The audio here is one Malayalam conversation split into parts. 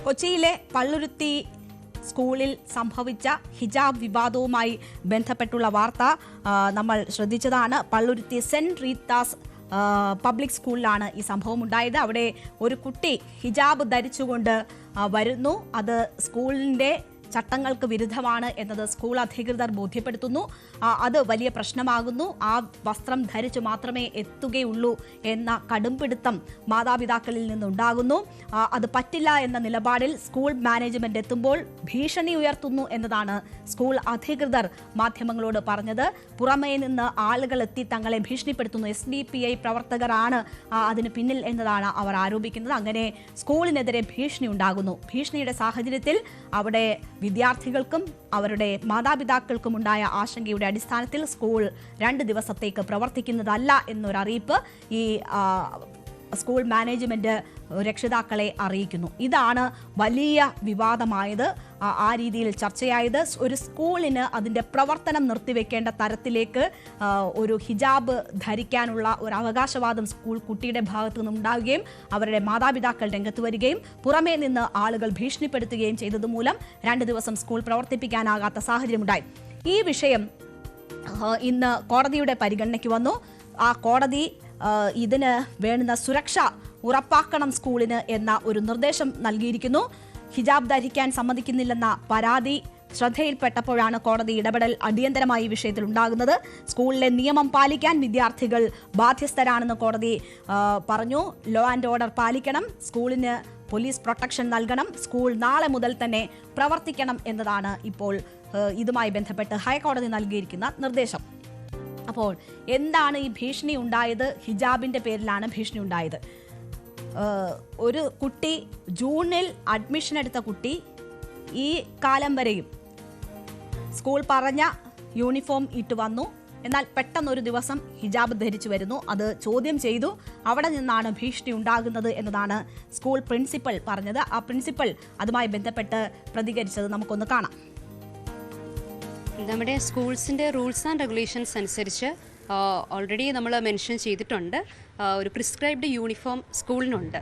കൊച്ചിയിലെ പള്ളുരുത്തി സ്കൂളിൽ സംഭവിച്ച ഹിജാബ് വിവാദവുമായി ബന്ധപ്പെട്ടുള്ള വാർത്ത നമ്മൾ ശ്രദ്ധിച്ചതാണ്. പള്ളുരുത്തി സെന്റ് റീത്താസ് പബ്ലിക് സ്കൂളിലാണ് ഈ സംഭവം ഉണ്ടായത്. അവിടെ ഒരു കുട്ടി ഹിജാബ് ധരിച്ചുകൊണ്ട് വരുന്നു. അത് സ്കൂളിൻ്റെ ചട്ടങ്ങൾക്ക് വിരുദ്ധമാണ് എന്നത് സ്കൂൾ അധികൃതർ ബോധ്യപ്പെടുത്തുന്നു. അത് വലിയ പ്രശ്നമാകുന്നു. ആ വസ്ത്രം ധരിച്ചു മാത്രമേ എത്തുകയുള്ളൂ എന്ന കടുംപിടുത്തം മാതാപിതാക്കളിൽ നിന്നുണ്ടാകുന്നു. അത് പറ്റില്ല എന്ന നിലപാടിൽ സ്കൂൾ മാനേജ്മെന്റ് എത്തുമ്പോൾ ഭീഷണി ഉയർത്തുന്നു എന്നതാണ് സ്കൂൾ അധികൃതർ മാധ്യമങ്ങളോട് പറഞ്ഞത്. പുറമേ നിന്ന് ആളുകൾ എത്തി തങ്ങളെ ഭീഷണിപ്പെടുത്തുന്നു. SDPI പ്രവർത്തകരാണ് അതിന് പിന്നിൽ എന്നതാണ് അവർ ആരോപിക്കുന്നത്. അങ്ങനെ സ്കൂളിനെതിരെ ഭീഷണി ഉണ്ടാകുന്നു. ഭീഷണിയുടെ സാഹചര്യത്തിൽ അവിടെ വിദ്യാർത്ഥികൾക്കും അവരുടെ മാതാപിതാക്കൾക്കും ഉണ്ടായ ആശങ്കയുടെ അടിസ്ഥാനത്തിൽ സ്കൂൾ 2 ദിവസത്തേക്ക് പ്രവർത്തിക്കുന്നതല്ല എന്നൊരറിയിപ്പ് ഈ സ്കൂൾ മാനേജ്മെന്റ് രക്ഷിതാക്കളെ അറിയിക്കുന്നു. ഇതാണ് വലിയ വിവാദമായത്, ആ രീതിയിൽ ചർച്ചയായത്. ഒരു സ്കൂളിന് അതിൻ്റെ പ്രവർത്തനം നിർത്തിവെക്കേണ്ട തരത്തിലേക്ക് ഒരു ഹിജാബ് ധരിക്കാനുള്ള ഒരു അവകാശവാദം സ്കൂൾ കുട്ടിയുടെ ഭാഗത്തു നിന്നുണ്ടാവുകയും അവരുടെ മാതാപിതാക്കൾ രംഗത്ത് വരികയും പുറമേ നിന്ന് ആളുകൾ ഭീഷണിപ്പെടുത്തുകയും ചെയ്തതുമൂലം 2 ദിവസം സ്കൂൾ പ്രവർത്തിപ്പിക്കാനാകാത്ത സാഹചര്യമുണ്ടായി. ഈ വിഷയം ഇന്ന് കോടതിയുടെ പരിഗണനയ്ക്ക് വന്നു. ആ കോടതി ഇതിന് വേണ്ടുന്ന സുരക്ഷ ഉറപ്പാക്കണം സ്കൂളിന് എന്ന ഒരു നിർദ്ദേശം നൽകിയിരിക്കുന്നു. ഹിജാബ് ധരിക്കാൻ സമ്മതിക്കുന്നില്ലെന്ന പരാതി ശ്രദ്ധയിൽപ്പെട്ടപ്പോഴാണ് കോടതി ഇടപെടൽ അടിയന്തരമായി ഈ വിഷയത്തിൽ ഉണ്ടാകുന്നത്. സ്കൂളിലെ നിയമം പാലിക്കാൻ വിദ്യാർത്ഥികൾ ബാധ്യസ്ഥരാണെന്ന് കോടതി പറഞ്ഞു. ലോ ആൻഡ് ഓർഡർ പാലിക്കണം, സ്കൂളിന് പോലീസ് പ്രൊട്ടക്ഷൻ നൽകണം, സ്കൂൾ നാളെ മുതൽ തന്നെ പ്രവർത്തിക്കണം എന്നതാണ് ഇപ്പോൾ ഇതുമായി ബന്ധപ്പെട്ട് ഹൈക്കോടതി നൽകിയിരിക്കുന്ന നിർദ്ദേശം. അപ്പോൾ എന്താണ് ഈ ഭീഷണി ഉണ്ടായത്? ഹിജാബിൻ്റെ പേരിലാണ് ഭീഷണി ഉണ്ടായത്. ഒരു കുട്ടി ജൂണിൽ അഡ്മിഷൻ എടുത്ത കുട്ടി ഈ കാലം വരെയും സ്കൂൾ പറഞ്ഞ യൂണിഫോം ഇട്ട് വന്നു. എന്നാൽ പെട്ടെന്നൊരു ദിവസം ഹിജാബ് ധരിച്ചു വരുന്നു. അത് ചോദ്യം ചെയ്തു. അവിടെ നിന്നാണ് ഭീഷണി ഉണ്ടാകുന്നത് എന്നതാണ് സ്കൂൾ പ്രിൻസിപ്പൽ പറഞ്ഞത്. ആ പ്രിൻസിപ്പൽ അതുമായി ബന്ധപ്പെട്ട് പ്രതികരിച്ചത് നമുക്കൊന്ന് കാണാം. നമ്മുടെ സ്കൂൾസിൻ്റെ റൂൾസ് ആൻഡ് റെഗുലേഷൻസ് അനുസരിച്ച് ഓൾറെഡി നമ്മൾ മെൻഷൻ ചെയ്തിട്ടുണ്ട്. ഒരു പ്രിസ്ക്രൈബ്ഡ് യൂണിഫോം സ്കൂളിനുണ്ട്.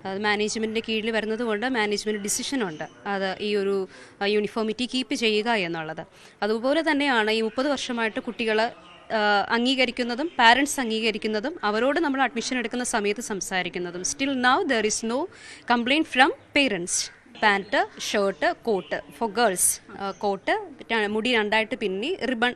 അത് മാനേജ്മെൻറ്റിൻ്റെ കീഴിൽ വരുന്നത് കൊണ്ട് മാനേജ്മെൻറ്റ് ഡിസിഷനുണ്ട് അത് ഈ ഒരു യൂണിഫോമിറ്റി കീപ്പ് ചെയ്യുക എന്നുള്ളത്. അതുപോലെ തന്നെയാണ് ഈ 30 വർഷമായിട്ട് കുട്ടികൾ അംഗീകരിക്കുന്നതും പാരൻസ് അംഗീകരിക്കുന്നതും അവരോട് നമ്മൾ അഡ്മിഷൻ എടുക്കുന്ന സമയത്ത് സംസാരിക്കുന്നതും. Still now there is no complaint from parents. Pant, shirt, coat for girls. Coat മുടി 2ആയിട്ട് പിന്നി റിബൺ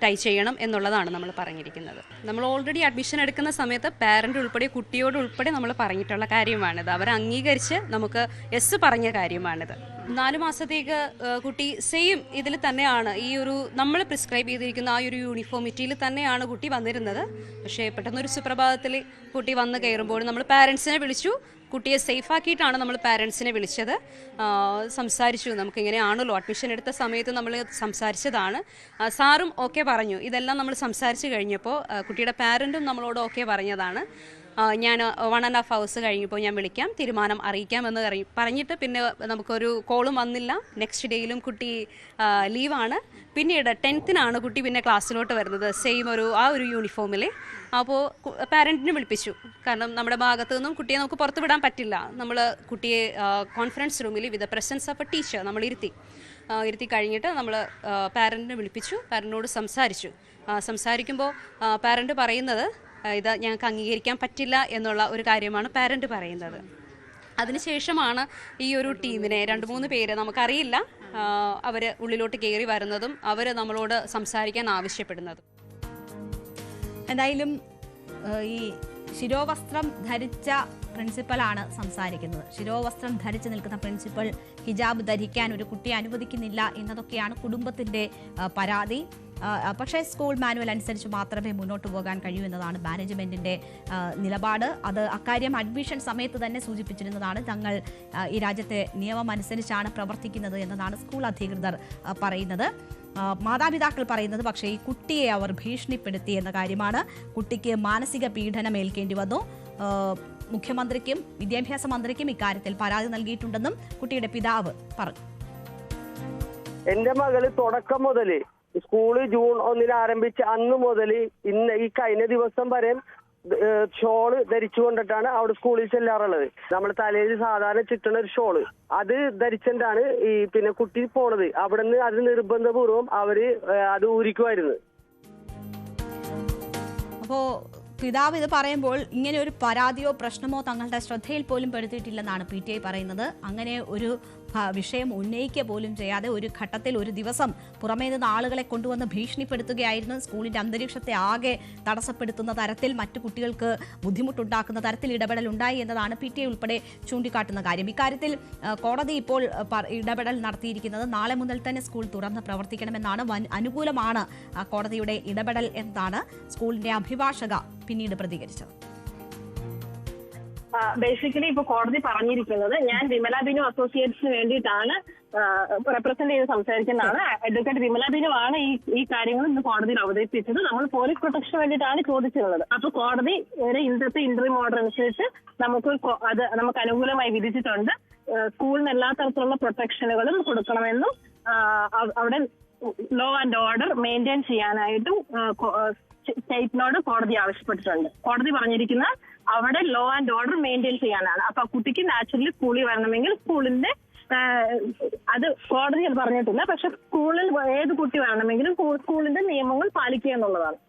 ടൈ ചെയ്യണം എന്നുള്ളതാണ് നമ്മൾ പറഞ്ഞിരിക്കുന്നത്. നമ്മൾ ഓൾറെഡി അഡ്മിഷൻ എടുക്കുന്ന സമയത്ത് പാരൻ്റ് ഉൾപ്പെടെ കുട്ടിയോട് ഉൾപ്പെടെ നമ്മൾ പറഞ്ഞിട്ടുള്ള കാര്യമാണിത്. അവർ അംഗീകരിച്ച് നമുക്ക് യെസ് പറഞ്ഞ കാര്യമാണിത്. 4 മാസത്തേക്ക് കുട്ടി സെയിം ഇതിൽ തന്നെയാണ് ഈ ഒരു നമ്മൾ പ്രിസ്ക്രൈബ് ചെയ്തിരിക്കുന്ന ആ ഒരു യൂണിഫോമിറ്റിയിൽ തന്നെയാണ് കുട്ടി വന്നിരുന്നത്. പക്ഷേ പെട്ടെന്നൊരു സുപ്രഭാതത്തിൽ കുട്ടി വന്ന് കയറുമ്പോൾ നമ്മൾ പാരൻസിനെ വിളിച്ചു. കുട്ടിയെ സേഫാക്കിയിട്ടാണ് നമ്മൾ പാരൻസിനെ വിളിച്ചത്. സംസാരിച്ചു. നമുക്കിങ്ങനെയാണല്ലോ അഡ്മിഷൻ എടുത്ത സമയത്ത് നമ്മൾ സംസാരിച്ചതാണ്. സാറും ഓക്കെ പറഞ്ഞു. ഇതെല്ലാം നമ്മൾ സംസാരിച്ച് കഴിഞ്ഞപ്പോൾ കുട്ടിയുടെ പാരൻറ്റും നമ്മളോട് ഓക്കെ പറഞ്ഞതാണ്. ഞാൻ 1.5 hours കഴിഞ്ഞപ്പോൾ ഞാൻ വിളിക്കാം, തീരുമാനം അറിയിക്കാമെന്ന് പറഞ്ഞിട്ട് പിന്നെ നമുക്കൊരു കോളും വന്നില്ല. നെക്സ്റ്റ് ഡേയിലും കുട്ടി ലീവാണ്. പിന്നീട് 10th കുട്ടി പിന്നെ ക്ലാസ്സിലോട്ട് വരുന്നത് സെയിം ആ ഒരു യൂണിഫോമിൽ. അപ്പോൾ പാരൻറ്റിനെ വിളിപ്പിച്ചു. കാരണം നമ്മുടെ ഭാഗത്തു നിന്നും കുട്ടിയെ നമുക്ക് പുറത്ത് വിടാൻ പറ്റില്ല. നമ്മൾ കുട്ടിയെ കോൺഫറൻസ് റൂമിൽ വിത്ത് പ്രസൻസ് ഓഫ് എ ടീച്ചർ നമ്മൾ ഇരുത്തി കഴിഞ്ഞിട്ട് നമ്മൾ പാരൻറ്റിനെ വിളിപ്പിച്ചു. പാരൻറ്റിനോട് സംസാരിക്കുമ്പോൾ പാരൻറ്റ് പറയുന്നത് ഇത് ഞങ്ങൾക്ക് അംഗീകരിക്കാൻ പറ്റില്ല എന്നുള്ള ഒരു കാര്യമാണ് പാരൻറ്റ് പറയുന്നത്. അതിനുശേഷമാണ് ഈ ഒരു ടീമിനെ 2-3 പേര് നമുക്കറിയില്ല അവർ ഉള്ളിലോട്ട് കയറി വരുന്നതും അവർ നമ്മളോട് സംസാരിക്കാൻ ആവശ്യപ്പെടുന്നതും. എന്തായാലും ഈ ശിരോവസ്ത്രം ധരിച്ച പ്രിൻസിപ്പലാണ് സംസാരിക്കുന്നത്. ശിരോവസ്ത്രം ധരിച്ചു നിൽക്കുന്ന പ്രിൻസിപ്പൽ ഹിജാബ് ധരിക്കാൻ ഒരു കുട്ടിയെ അനുവദിക്കുന്നില്ല എന്നതൊക്കെയാണ് കുടുംബത്തിൻ്റെ പരാതി. പക്ഷേ സ്കൂൾ മാനുവൽ അനുസരിച്ച് മാത്രമേ മുന്നോട്ട് പോകാൻ കഴിയൂ എന്നതാണ് മാനേജ്മെൻറ്റിൻ്റെ നിലപാട്. അത് അക്കാര്യം അഡ്മിഷൻ സമയത്ത് തന്നെ സൂചിപ്പിച്ചിരുന്നതാണ്. തങ്ങൾ ഈ രാജ്യത്തെ നിയമം അനുസരിച്ചാണ് പ്രവർത്തിക്കുന്നത് എന്നതാണ് സ്കൂൾ അധികൃതർ പറയുന്നത്. മാതാപിതാക്കൾ പറയുന്നത് പക്ഷേ ഈ കുട്ടിയെ അവർ ഭീഷണിപ്പെടുത്തി എന്ന കാര്യമാണ്. കുട്ടിക്ക് മാനസിക പീഡനം ഏൽക്കേണ്ടി വന്നു. മുഖ്യമന്ത്രിക്കും വിദ്യാഭ്യാസ മന്ത്രിക്കും ഇക്കാര്യത്തിൽ പരാതി നൽകിയിട്ടുണ്ടെന്നും കുട്ടിയുടെ പിതാവ് പറഞ്ഞു. എന്റെ മകള് തുടക്കം മുതല് സ്കൂള് ജൂൺ 1 ആരംഭിച്ച അന്ന് മുതൽ ഇന്ന് ഈ കഴിഞ്ഞ ദിവസം വരെ ഷോള് ധരിച്ചു കൊണ്ടിട്ടാണ് അവിടെ സ്കൂളിൽ ചെല്ലാറുള്ളത്. നമ്മുടെ തലയിൽ സാധാരണ ചുറ്റുന്ന ഒരു ഷോള് അത് ധരിച്ചിട്ടാണ് ഈ പിന്നെ കുട്ടി പോണത്. അവിടെ നിന്ന് അത് നിർബന്ധപൂർവ്വം അവര് അത് ഊരിക്കുമായിരുന്നു. അപ്പോൾ പിതാവ് ഇത് പറയുമ്പോൾ ഇങ്ങനെ ഒരു പരാതിയോ പ്രശ്നമോ തങ്ങളുടെ ശ്രദ്ധയിൽ പോലും പെടുത്തിയിട്ടില്ലെന്നാണ് PTI പറയുന്നത്. അങ്ങനെ ഒരു വിഷയം ഉന്നയിക്കുക പോലും ചെയ്യാതെ ഒരു ഘട്ടത്തിൽ ഒരു ദിവസം പുറമേ നിന്ന് ആളുകളെ കൊണ്ടുവന്ന് ഭീഷണിപ്പെടുത്തുകയായിരുന്നു. സ്കൂളിന്റെ അന്തരീക്ഷത്തെ ആകെ തടസ്സപ്പെടുത്തുന്ന തരത്തിൽ മറ്റു കുട്ടികൾക്ക് ബുദ്ധിമുട്ടുണ്ടാക്കുന്ന തരത്തിൽ ഇടപെടൽ ഉണ്ടായി എന്നതാണ് PTI ഉൾപ്പെടെ ചൂണ്ടിക്കാട്ടുന്ന കാര്യം. ഇക്കാര്യത്തിൽ കോടതി ഇപ്പോൾ ഇടപെടൽ നടത്തിയിരിക്കുന്നത് നാളെ മുതൽ തന്നെ സ്കൂൾ തുറന്ന് പ്രവർത്തിക്കണമെന്നാണ്. അനുകൂലമാണ് കോടതിയുടെ ഇടപെടൽ എന്നാണ് സ്കൂളിന്റെ അഭിഭാഷക പിന്നീട് പ്രതികരിച്ചത്. ബേസിക്കലി ഇപ്പൊ കോടതി പറഞ്ഞിരിക്കുന്നത്, ഞാൻ വിമല ബിനു അസോസിയേറ്റ്സിന് വേണ്ടിയിട്ടാണ് റെപ്രസെന്റ് ചെയ്ത് സംസാരിക്കുന്നതാണ്. അഡ്വക്കേറ്റ് വിമല ബിനു ആണ് ഈ കാര്യങ്ങൾ ഇന്ന് കോടതിയിൽ അവതരിപ്പിച്ചത്. നമ്മൾ പോലീസ് പ്രൊട്ടക്ഷന് വേണ്ടിയിട്ടാണ് ചോദിച്ചിട്ടുള്ളത്. അപ്പൊ കോടതി ഇന്നത്തെ ഇന്റർവ്യൂ ഓർഡർ അനുസരിച്ച് നമുക്ക് അനുകൂലമായി വിധിച്ചിട്ടുണ്ട്. സ്കൂളിന് എല്ലാ തരത്തിലുള്ള പ്രൊട്ടക്ഷനുകളും കൊടുക്കണമെന്നും അവിടെ ലോ ആൻഡ് ഓർഡർ മെയിൻറ്റെയിൻ ചെയ്യാനായിട്ടും സ്റ്റേറ്റിനോട് കോടതി ആവശ്യപ്പെട്ടിട്ടുണ്ട്. കോടതി പറഞ്ഞിരിക്കുന്ന അവിടെ ലോ ആൻഡ് ഓർഡർ മെയിൻറ്റെയിൻ ചെയ്യാനാണ്. അപ്പൊ കുട്ടിക്ക് നാച്ചുറലി സ്കൂളിൽ വരണമെങ്കിൽ സ്കൂളിന്റെ അത് കോടതി അത് പറഞ്ഞിട്ടില്ല. പക്ഷെ സ്കൂളിൽ ഏത് കുട്ടി വരണമെങ്കിലും സ്കൂളിന്റെ നിയമങ്ങൾ പാലിക്കുക എന്നുള്ളതാണ്.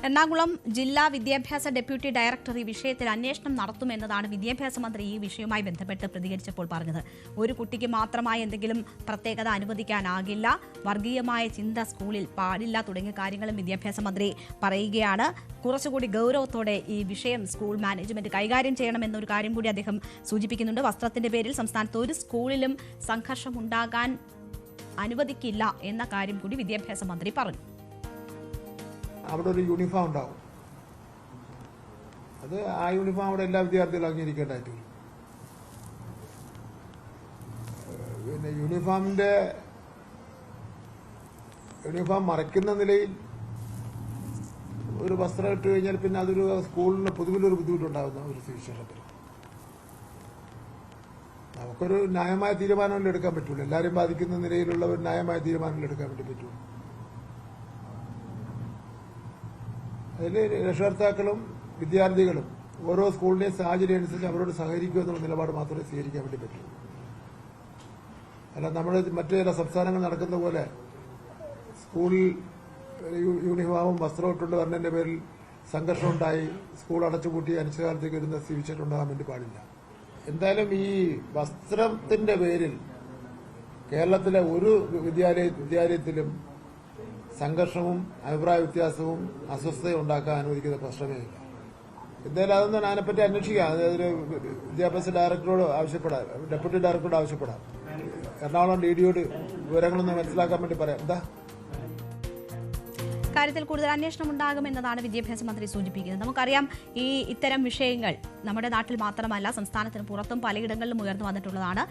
എറണാകുളം ജില്ലാ വിദ്യാഭ്യാസ ഡെപ്യൂട്ടി ഡയറക്ടർ ഈ വിഷയത്തിൽ അന്വേഷണം നടത്തുമെന്നതാണ് വിദ്യാഭ്യാസ മന്ത്രി ഈ വിഷയവുമായി ബന്ധപ്പെട്ട് പ്രതികരിച്ചപ്പോൾ പറഞ്ഞത്. ഒരു കുട്ടിക്ക് മാത്രമായി എന്തെങ്കിലും പ്രത്യേകത അനുവദിക്കാനാകില്ല, വർഗീയമായ ചിന്ത സ്കൂളിൽ പാടില്ല തുടങ്ങിയ കാര്യങ്ങളും വിദ്യാഭ്യാസ മന്ത്രി പറയുകയാണ്. കുറച്ചുകൂടി ഗൗരവത്തോടെ ഈ വിഷയം സ്കൂൾ മാനേജ്മെന്റ് കൈകാര്യം ചെയ്യണമെന്നൊരു കാര്യം കൂടി അദ്ദേഹം സൂചിപ്പിക്കുന്നുണ്ട്. വസ്ത്രത്തിന്റെ പേരിൽ സംസ്ഥാനത്ത് ഒരു സ്കൂളിലും സംഘർഷം ഉണ്ടാകാൻ അനുവദിക്കില്ല എന്ന കാര്യം കൂടി വിദ്യാഭ്യാസ മന്ത്രി പറഞ്ഞു. അവിടെ ഒരു യൂണിഫോം ഉണ്ടാവും. അത് ആ യൂണിഫോം അവിടെ എല്ലാ വിദ്യാർത്ഥികളും അംഗീകരിക്കേണ്ടതായിട്ട് വരും. പിന്നെ യൂണിഫോം മറയ്ക്കുന്ന നിലയിൽ ഒരു വസ്ത്രം ഇട്ട് കഴിഞ്ഞാൽ പിന്നെ അതൊരു സ്കൂളിന് പൊതുവിലൊരു ബുദ്ധിമുട്ടുണ്ടാകുന്ന ഒരു വിശേഷത്തിൽ നമുക്കൊരു ന്യായമായ തീരുമാനമല്ലേ എടുക്കാൻ പറ്റുള്ളൂ. എല്ലാവരും ബാധിക്കുന്ന നിലയിലുള്ള ഒരു ന്യായമായ തീരുമാനമല്ലേ എടുക്കാൻ വേണ്ടി പറ്റുള്ളൂ. അതിൽ രക്ഷകർത്താക്കളും വിദ്യാർത്ഥികളും ഓരോ സ്കൂളിന്റെയും സാഹചര്യം അനുസരിച്ച് അവരോട് സഹകരിക്കുക എന്നുള്ള നിലപാട് മാത്രമേ സ്വീകരിക്കാൻ വേണ്ടി പറ്റൂ. അല്ല നമ്മൾ മറ്റു ചില സംസ്ഥാനങ്ങൾ നടക്കുന്ന പോലെ സ്കൂളിൽ യൂണിഫോമും വസ്ത്രവും ഇട്ടുകൊണ്ട് വരുന്നതിന്റെ പേരിൽ സംഘർഷം ഉണ്ടായി സ്കൂൾ അടച്ചുപൂട്ടി അനിശ്ചിതകാലത്തേക്ക് വരുന്ന സ്ഥിതിച്ചിട്ടുണ്ടാകാൻ വേണ്ടി പാടില്ല. എന്തായാലും ഈ വസ്ത്രത്തിന്റെ പേരിൽ കേരളത്തിലെ ഒരു വിദ്യാലയത്തിലും സംഘർഷവും അഭിപ്രായ വ്യത്യാസവും അസ്വസ്ഥതയും ഉണ്ടാക്കാൻ അനുവദിക്കുന്ന പ്രശ്നമേ ഇല്ല. എന്തായാലും അതൊന്നും അതിനെപ്പറ്റി അന്വേഷിക്കാം. അതായത് വിദ്യാഭ്യാസ ഡയറക്ടറോട് ആവശ്യപ്പെടാം, ഡെപ്യൂട്ടി ഡയറക്ടറോട് ആവശ്യപ്പെടാം. എറണാകുളം DDയോട് വിവരങ്ങളൊന്ന് മനസ്സിലാക്കാൻ വേണ്ടി പറയാം. എന്താ കാര്യത്തിൽ കൂടുതൽ അന്വേഷണം ഉണ്ടാകുമെന്നതാണ് വിദ്യാഭ്യാസ മന്ത്രി സൂചിപ്പിക്കുന്നത്. നമുക്കറിയാം ഇത്തരം വിഷയങ്ങൾ നമ്മുടെ നാട്ടിൽ മാത്രമല്ല സംസ്ഥാനത്തിന് പുറത്തും പലയിടങ്ങളിലും ഉയർന്നു വന്നിട്ടുള്ളതാണ്.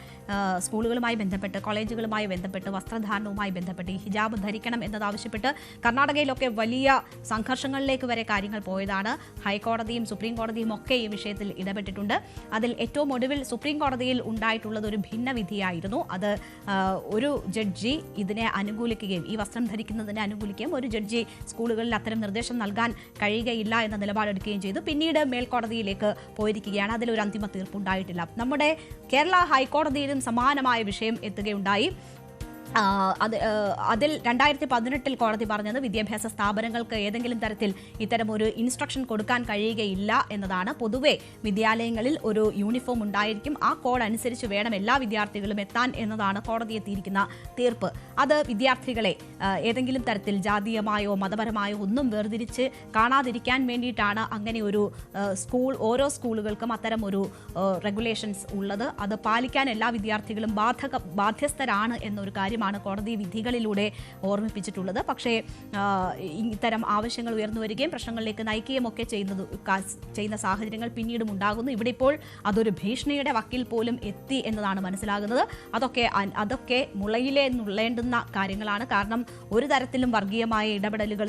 സ്കൂളുകളുമായി ബന്ധപ്പെട്ട്, കോളേജുകളുമായി ബന്ധപ്പെട്ട്, വസ്ത്രധാരണവുമായി ബന്ധപ്പെട്ട് ഈ ഹിജാബ് ധരിക്കണം എന്നതാവശ്യപ്പെട്ട് കർണാടകയിലൊക്കെ വലിയ സംഘർഷങ്ങളിലേക്ക് വരെ കാര്യങ്ങൾ പോയതാണ്. ഹൈക്കോടതിയും സുപ്രീം കോടതിയും ഒക്കെ ഈ വിഷയത്തിൽ ഇടപെട്ടിട്ടുണ്ട്. അതിൽ ഏറ്റവും ഒടുവിൽ സുപ്രീം കോടതിയിൽ ഉണ്ടായിട്ടുള്ളത് ഒരു ഭിന്നവിധിയായിരുന്നു. അത് ഒരു ജഡ്ജി ഇതിനെ അനുകൂലിക്കുകയും ഈ വസ്ത്രം ധരിക്കുന്നതിനെ അനുകൂലിക്കുകയും ഒരു ജഡ്ജി സ്കൂളുകളിൽ അത്തരം നിർദ്ദേശം നൽകാൻ കഴിയുകയില്ല എന്ന നിലപാടെടുക്കുകയും ചെയ്തു. പിന്നീട് മേൽക്കോടതിയിലേക്ക് പോയിരിക്കുകയാണ്. അതിലൊരു അന്തിമ തീർപ്പുണ്ടായിട്ടില്ല. നമ്മുടെ കേരള ഹൈക്കോടതിയിലും സമാനമായ വിഷയം എത്തുകയുണ്ടായി. അതിൽ 2018 കോടതി പറഞ്ഞത് വിദ്യാഭ്യാസ സ്ഥാപനങ്ങൾക്ക് ഏതെങ്കിലും തരത്തിൽ ഇത്തരം ഒരു ഇൻസ്ട്രക്ഷൻ കൊടുക്കാൻ കഴിയുകയില്ല എന്നതാണ്. പൊതുവെ വിദ്യാലയങ്ങളിൽ ഒരു യൂണിഫോം ഉണ്ടായിരിക്കും, ആ കോഡ് അനുസരിച്ച് വേണം എല്ലാ വിദ്യാർത്ഥികളും എത്താൻ എന്നതാണ് കോടതി എത്തിയിരിക്കുന്ന തീർപ്പ്. അത് വിദ്യാർത്ഥികളെ ഏതെങ്കിലും തരത്തിൽ ജാതീയമായോ മതപരമായോ ഒന്നും വേർതിരിച്ച് കാണാതിരിക്കാൻ വേണ്ടിയിട്ടാണ് അങ്ങനെ ഒരു ഓരോ സ്കൂളുകൾക്കും അത്തരം ഒരു റെഗുലേഷൻസ് ഉള്ളത്. അത് പാലിക്കാൻ എല്ലാ വിദ്യാർത്ഥികളും ബാധ്യസ്ഥരാണ് എന്നൊരു കാര്യമാണ് കോടതി വിധികളിലൂടെ ഓർമ്മിപ്പിച്ചിട്ടുള്ളത്. പക്ഷേ ഇത്തരം ആവശ്യങ്ങൾ ഉയർന്നു വരികയും പ്രശ്നങ്ങളിലേക്ക് നയിക്കുകയും ഒക്കെ ചെയ്യുന്ന സാഹചര്യങ്ങൾ പിന്നീടും ഉണ്ടാകുന്നു. ഇവിടെ ഇപ്പോൾ അതൊരു ഭീഷണിയുടെ വക്കിൽ പോലും എത്തി എന്നതാണ് മനസ്സിലാകുന്നത്. അതൊക്കെ മുളയിലെ നുള്ളേണ്ടുന്ന കാര്യങ്ങളാണ്. കാരണം ഒരു തരത്തിലും വർഗീയമായ ഇടപെടലുകൾ